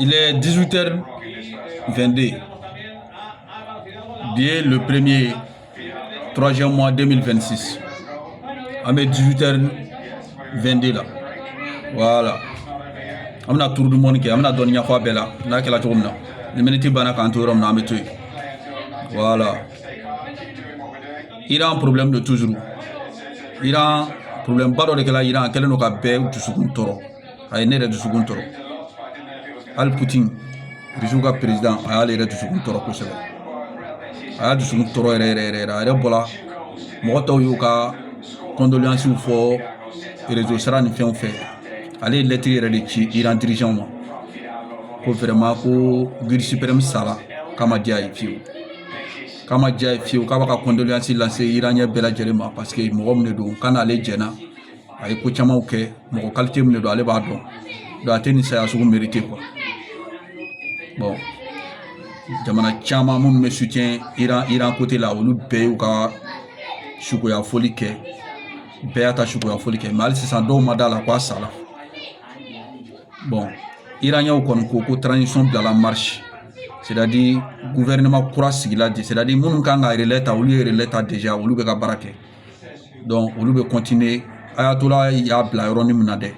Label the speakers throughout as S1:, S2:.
S1: Il est 18h22. Bien le premier 3e mois 2026. On met 18h22 là. Voilà. On a tour du monde qui on a donné fois bella. N'a que la tourne. Les minutes bana quand on a mis. Voilà. Iran problème de toujours. Iran problème baro de kala Iran kelen no ka be du sukun toro. Ay ne de sukun toro. Al Putin bisuka président ay le de sukun toro ko sebe. Ay du sukun toro re bola. Mo taw yu ka condoléances fo réseau sera ni fɛn fɛ ale lettre yɛrɛ de ci Iran dirigeant ma ko vraiment ko guide suprême sala kama diya ye fiyewu kama diya ye fiyewu k'a b'a ka condoléances lase iranien bɛɛ lajɛlen ma parce que mɔgɔ min de don kana ale jɛna a ye ko camanw kɛ mɔgɔ qualité min de don ale b'a dɔn donc a tɛ nin saya sugu mérité quoi. Bon jamana caman minnu bɛ soutien Iran côté la olu bɛɛ y'u ka sukoya foli kɛ bɛɛ y'a ta sukoya foli kɛ mais hali sisan dɔw ma d'a la ko a sala. Bon iranien kɔni ko transition bilala marche c'est-à-dire gouvernement kura sigila de c'est-à-dire minnu kan ka relais ta olu ye relais ta déjà olu bɛ ka baara kɛ donc olu bɛ continuer ayatollah y'a bila yɔrɔnin min na dɛ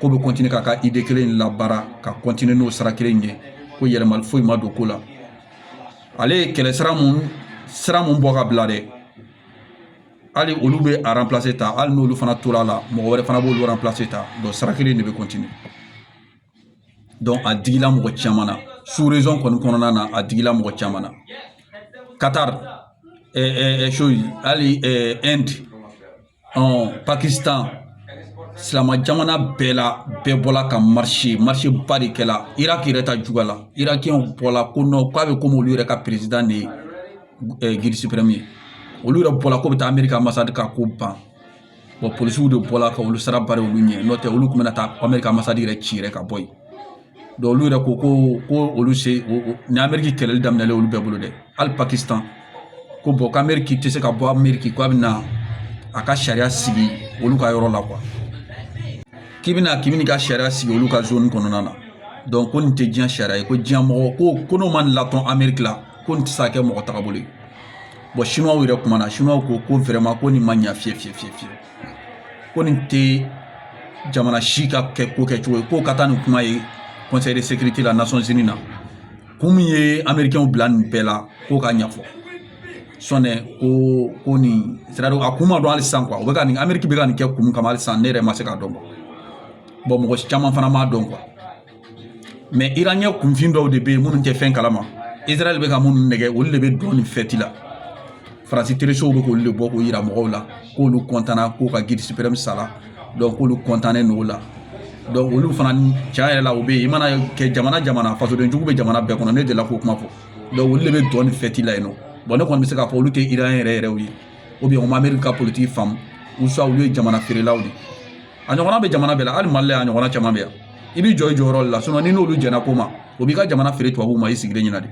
S1: ko bɛ continuer k'a ka idée kelen la baara ka continuer n'o sira kelen ye ko yɛlɛmali foyi ma don ko la ale ye kɛlɛ sira mun bɔ ka bila dɛ ali olu bɛ a remplacer ta hali n'olu fana tora la mɔgɔ wɛrɛ fana b'olu remplacer ta donc sira kelen de bɛ continuer donc a digila mɔgɔ caman na sous raison kɔni kɔnɔna na a digila mɔgɔ caman na Qatar hali Inde Pakistan silama jamana bɛɛ la bɛɛ bɔla ka marché ba de kɛla Irak yɛrɛ ta juga la Irakiens bɔla ko non k'a bɛ komi olu yɛrɛ ka président de ye guide suprême ye olu yɛrɛ bɔla ko bɛ taa Amérique ambassade ka ko ban bon policiers de bɔla ka olu sara bari olu ɲɛ n'o tɛ olu tun bɛna taa Amérique ambassade yɛrɛ ci yɛrɛ ka bɔ yen donc olu yɛrɛ ko olu se ni Amérique kɛlɛli daminɛlen olu bɛɛ bolo dɛ hali Pakistan ko bon k'Amérique tɛ se ka bɔ Amérique k'a bɛna a ka sariya sigi olu ka yɔrɔ la quoi k'i bɛna ka sariya sigi olu ka zone kɔnɔna na donc ko nin tɛ diɲɛ sariya ye ko diɲɛ mɔgɔ ko n'o ma latɔn Amérique la ko nin tɛ se ka kɛ mɔgɔ tagabolo ye bon chinois yɛrɛ kumana chinois ko vraiment ko nin ma ɲa fiye ko nin tɛ jamana si ka kɛ ko kɛcogo ye ko ka taa nin kuma ye conseil de sécurité la Nations Unies na ko min ye américains bila nin bɛɛ la ko ka ɲɛfɔ sɔnɛ ko nin c'est-à-dire a kun ma dɔn hali sisan quoi o bɛ ka nin Amérique bɛ ka nin kɛ kun kama hali sisan ne yɛrɛ ma se k'a dɔn quoi bon mɔgɔ caman fana m'a dɔn quoi mais iranien kunfin dɔw de bɛ yen minnu tɛ fɛn kalama Israël bɛ ka minnu nɛgɛ olu de bɛ dɔn nin fête la Faransi terrorists bɛ k'olu de bɔ k'o yira mɔgɔw la k'olu content k'o ka guide suprême sala donc k'olu content n'o la donc olu fana tiɲɛ yɛrɛ la o bɛ yen i mana kɛ jamana fasoden jugu bɛ jamana bɛɛ kɔnɔ ne delila k'o kuma fɔ donc olu de bɛ dɔn nin fête la yen nɔ bon ne kɔni bɛ se k'a fɔ olu tɛ iranien yɛrɛ ye ou bien o ma Amérique ka politique faamu ou soit olu ye jamana feerelaw de a ɲɔgɔnna bɛ jamana bɛɛ la hali Mali la a ɲɔgɔnna caman bɛ yan i b'i jɔ i jɔyɔrɔ la sinon ni n'olu jɛna ko ma o b'i ka jamana feere tubabuw ma i sigilen ɲɛna de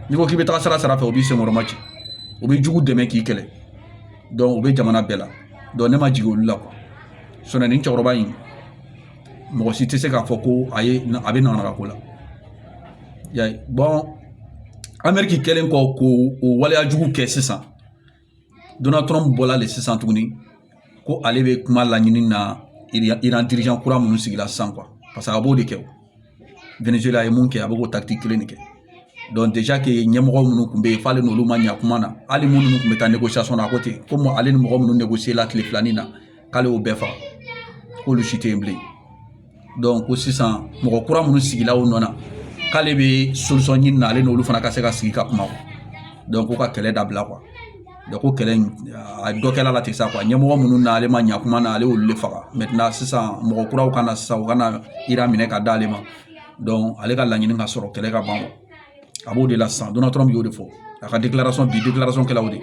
S1: n'i ko k'i bɛ taga sira fɛ o b'i senkɔrɔma ci o bɛ jugu dɛmɛ k'i kɛlɛ donc o bɛ jamana bɛɛ la donc ne ma jigin olu la quoi sinon nin cɛkɔrɔba in mɔgɔ si tɛ se k'a fɔ ko a bɛ naganaga ko la y'a ye bon Amérique kɛlen kɔ k'o waleya jugu kɛ sisan Donald Trump bɔla le sisan tuguni ko ale bɛ kuma laɲini na Iran dirigeant kura minnu sigila sisan quoi parce que a b'o de kɛ Venezuela ye mun kɛ a bɛ k'o tactique kelen de kɛ donc déjà que ɲɛmɔgɔ minnu tun bɛ yen f'ale n'olu ma ɲɛ kuma na hali minnu tun bɛ taa négociation na a ko ten komi ale ni mɔgɔ minnu négocier la tile filanin na k'ale y'o bɛɛ faga k'olu si tɛ yen bilen donc ko sisan mɔgɔ kura minnu sigila o nɔ na k'ale bɛ solution ɲini na ale n'olu fana ka se ka sigi ka kuma donc ko ka kɛlɛ dabila quoi donc ko kɛlɛ in a dɔ kɛla la ten sa quoi ɲɛmɔgɔ minnu na ale ma ɲɛ kuma na ale y'olu de faga maintenant sisan mɔgɔ kuraw ka na sisan u ka na Iran minɛ ka d'ale ma donc ale ka laɲini ka sɔrɔ kɛlɛ ka ban a b'o de la sisan Donald Trump y'o de fɔ a ka déclaration kɛla o de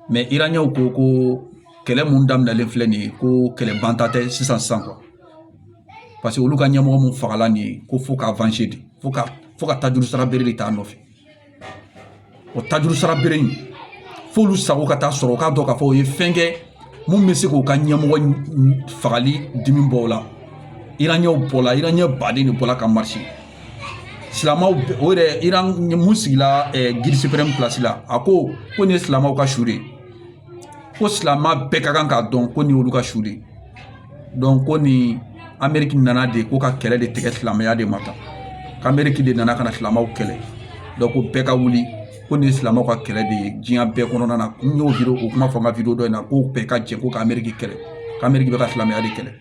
S1: mais iraniens ko kɛlɛ mun daminɛlen filɛ nin ye ko kɛlɛ banta tɛ sisan quoi parce que olu ka ɲɛmɔgɔ mun fagala nin ye ko fo ka avancer de fo ka tajuru sara bere de t'a nɔfɛ o tajuru sara bere in f'olu sago ka taa sɔrɔ k'a dɔn k'a fɔ o ye fɛn kɛ mun bɛ se k'o ka ɲɛmɔgɔ fagali dimi bɔ o la iranɲɛw bɔla iranɲɛ baden de bɔla ka marché silamaw o yɛrɛ iran mun sigila guide suprême place la a ko nin ye silamaw ka su de ye ko silama bɛɛ ka kan k'a dɔn ko nin y'olu ka su de ye donc ko nin Amérique nana de ko ka kɛlɛ de tigɛ silamɛya de ma tan k'Amérique de nana ka na silamaw kɛlɛ donc ko bɛɛ ka wuli ko nin ye silamaw ka kɛlɛ de ye diɲɛ bɛɛ kɔnɔna na n y'o video o kuma fɔ n ka video dɔ in na ko bɛɛ ka jɛ ko ka Amérique kɛlɛ k'Amérique bɛ ka silamɛya de kɛlɛ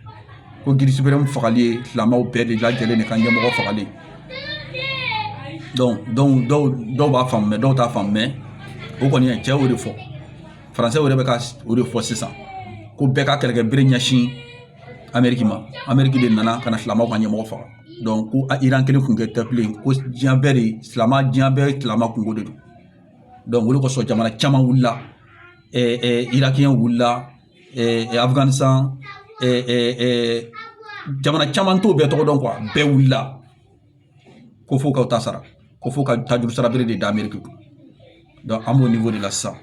S1: ko guide suprême fagali ye silamaw bɛɛ de lajɛlen de ka ɲɛmɔgɔ fagali donc dɔw b'a faamu mais dɔw t'a faamu mais o kɔni ye cɛ o de fɔ français yɛrɛ bɛ ka o de fɔ sisan ko bɛɛ ka kɛlɛkɛ bere ɲɛsin Amérique ma Amérique de nana ka na silamaw ka ɲɛmɔgɔ faga donc ko Iran kelen kun kɛ tɛpilen ko diɲɛ bɛɛ de diɲɛ bɛɛ silama kungo de don donc olu kosɔn jamana caman wulila Irakiyɛn wulila Afghanistan jamana caman t'o bɛɛ tɔgɔ dɔn quoi bɛɛ wulila ko fo k'aw ta sara ko fo ka tajuru sara bere de da Amérique kun donc an b'o niveau de la sisan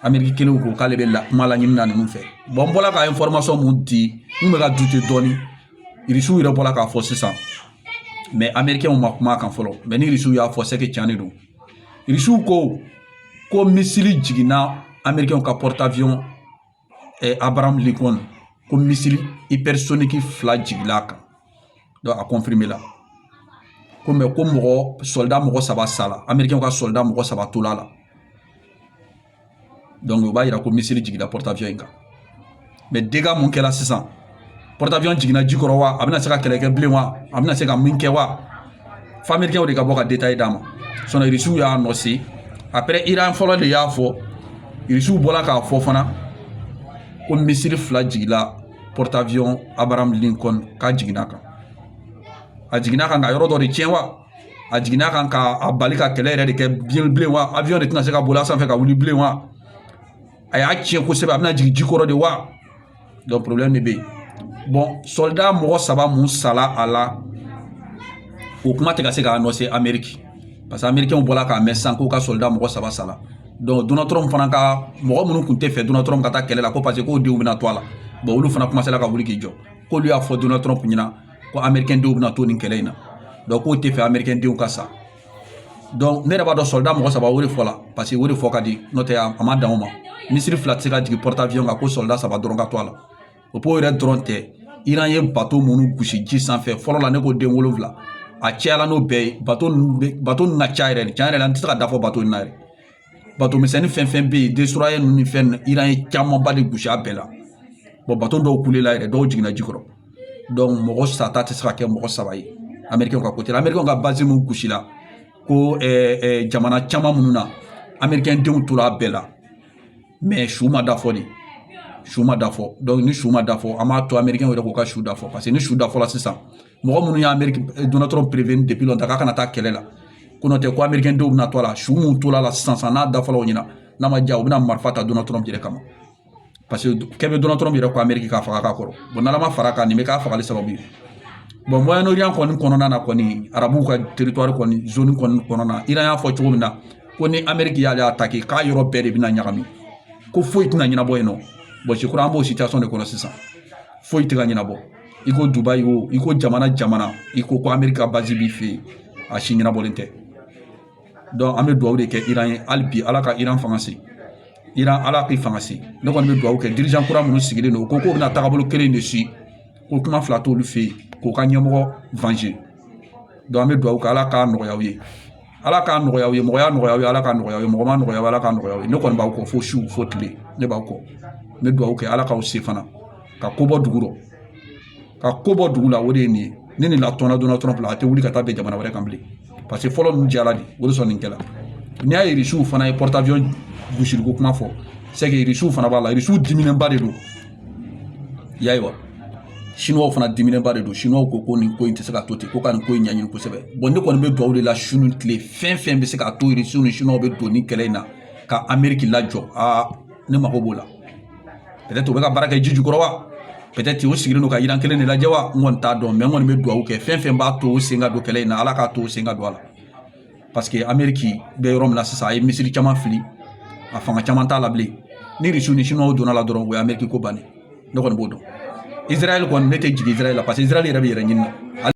S1: Amérique kelen ko k'ale bɛ kuma laɲini na ninnu fɛ bon n bɔla ka information mun di n bɛ ka douter dɔɔni irisiw yɛrɛ bɔla k'a fɔ sisan mais américains ma kuma kan fɔlɔ mais ni irisiw y'a fɔ c'est que tiɲɛ de don irisiw ko missile jiginna américains ka porte-avions Abraham Lincoln ko missile hypersonique 2 jigila kan donc a confirmé la ko mais ko soldat mɔgɔ 3 sala américains ka soldat mɔgɔ 3 tola la donc o b'a yira ko missile jigila porte-avions in kan mais dégâts mun kɛla sisan porte-avions jiginna ji kɔrɔ wa a bɛna se ka kɛlɛ kɛ bilen wa a bɛna se ka min kɛ wa fo américains de ka bɔ ka détail d'a ma sinon irisiw y'a nɔsi après Iran fɔlɔ de y'a fɔ irisiw bɔla k'a fɔ fana ko missile 2 jigila porte-avions Abraham Lincoln k'a jiginna kan a jiginna kan ka yɔrɔ dɔ de tiɲɛ wa a jiginna kan ka bali ka kɛlɛ yɛrɛ de kɛ bilen wa avion de tɛna se ka boli a sanfɛ ka wuli bilen wa a y'a tiɲɛ kosɛbɛ a bɛna jigin ji kɔrɔ de wa donc problème de bɛ yen bon soldat mɔgɔ 3 mun sala a la o kuma tɛ ka se k'a nɔse Amérique parce que américains bɔla k'a mɛn sisan k'u ka soldat mɔgɔ 3 sala donc Donald Trump fana ka mɔgɔ minnu tun tɛ fɛ Donald Trump ka taa kɛlɛ la ko parce que k'o denw bɛna to a la bon olu fana commencé la ka wuli k'i jɔ k'olu y'a fɔ Donald Trump ɲɛna ko américain denw bɛna to nin kɛlɛ in na donc k'o tɛ fɛ américain denw ka sa donc ne yɛrɛ b'a dɔn soldat mɔgɔ 3 o de fɔ la parce que o de fɔ ka di n'o tɛ a ma dan o ma missile 2 tɛ se ka jigin porte-avions kan ko soldat 3 dɔrɔn ka to a la o po yɛrɛ dɔrɔn tɛ Iran ye bateau minnu gosi ji sanfɛ fɔlɔ la ne ko den 7 a cayala n'o bɛɛ ye bateau ninnu ka ca yɛrɛ tiɲɛ yɛrɛ la n tɛ se ka da fɔ bateau in na yɛrɛ bateau misɛnnin fɛn fɛn bɛ yen destroyer ninnu ni fɛn Iran ye camanba de gosi a bɛɛ la bon bateau dɔw kulela yɛrɛ dɔw jiginna ji kɔrɔ donc mɔgɔ sata tɛ se ka kɛ mɔgɔ 3 ye américains ka côté la américains ka base mun gosi la ko jamana caman minnu na américains denw tora a bɛɛ la mais su ma da fɔ de su ma da fɔ donc ni su ma da fɔ an b'a to américains yɛrɛ k'u ka su da fɔ parce que ni su da fɔla sisan mɔgɔ minnu ye Amérique Donald Trump prévenu depuis longtemps k'a kana taa kɛlɛ la ko n'o tɛ ko américains denw bɛna to a la su mun tola la sisan n'a da fɔla o ɲɛna n'a ma diya u bɛna marifa ta Donald Trump yɛrɛ kama parce que kɛ bɛ Donald Trump yɛrɛ ko Amérique k'a faga k'a kɔrɔ bon n'ala ma fara kan nin bɛ k'a fagali sababu ye bon Moyen-Orient kɔni kɔnɔna na kɔni arabuw ka territoire kɔni zone kɔni kɔnɔna na Iran y'a fɔ cogo min na ko ni Amérique y'ale attaquer k'a yɔrɔ bɛɛ de bɛna ɲagami ko foyi tɛna ɲɛnabɔ yen nɔ bon je crois an b'o situation de kɔnɔ sisan foyi tɛ ka ɲɛnabɔ i ko Dubaï o i ko jamana i ko Amérique ka base b'i fɛ yen a si ɲɛnabɔlen tɛ donc an bɛ dugawu de kɛ Iran ye hali bi Ala ka Iran fanga se Iran Ala k'i fanga se ne kɔni bɛ dugawu kɛ dirigeant kura minnu sigilen don ko k'o bɛna tagabolo kelen de si ko kuma fila t'olu fɛ yen k'o ka ɲɛmɔgɔ venger donc an bɛ dugawu kɛ Ala k'a nɔgɔya aw ye Ala k'a nɔgɔya aw ye mɔgɔya nɔgɔya aw ye Ala k'a nɔgɔya aw ye mɔgɔ ma nɔgɔya aw ye Ala k'a nɔgɔya aw ye ne kɔni b'aw kɔ fo su fo tile ne b'aw kɔ n bɛ dugawu kɛ Ala k'aw se fana ka ko bɔ dugu rɔ ka ko bɔ dugu la o de ye nin ye ni nin latɔnna Donald Trump la a tɛ wuli ka taa bɛn jamana wɛrɛ kan bilen parce que fɔlɔ ninnu diyala de o de sɔn nin kɛla n'i y'a ye irisiw fana ye porte-avions gosiliko kuma fɔ c'est que irisiw fana b'a la irisiw diminenba de don i y'a ye wa chinois fana diminenba de don chinois ko nin ko in tɛ se ka to ten ko ka nin ko in ɲɛɲini kosɛbɛ bon ne kɔni bɛ dugawu de la su ni tile fɛn fɛn bɛ se k'a to irisiw ni chinois bɛ don ni kɛlɛ in na ka Amérique lajɔ ne mago b'o la peut-être u bɛ ka baara kɛ ji jukɔrɔ wa peut-être o sigilen don ka Iran kelen de lajɛ wa n kɔni t'a dɔn mais n kɔni bɛ dugawu kɛ fɛn fɛn b'a to o sen ka don kɛlɛ in na Ala k'a to o sen ka don a la parce que Amérique bɛ yɔrɔ min na sisan a ye misiri caman fili a fanga caman t'a la bilen ni irisiw ni chinois donna la dɔrɔn o ye Amérique ko bannen ne kɔni b'o dɔn Israël kɔni ne tɛ jigin Israël la parce que Israël yɛrɛ bɛ yɛrɛ ɲini na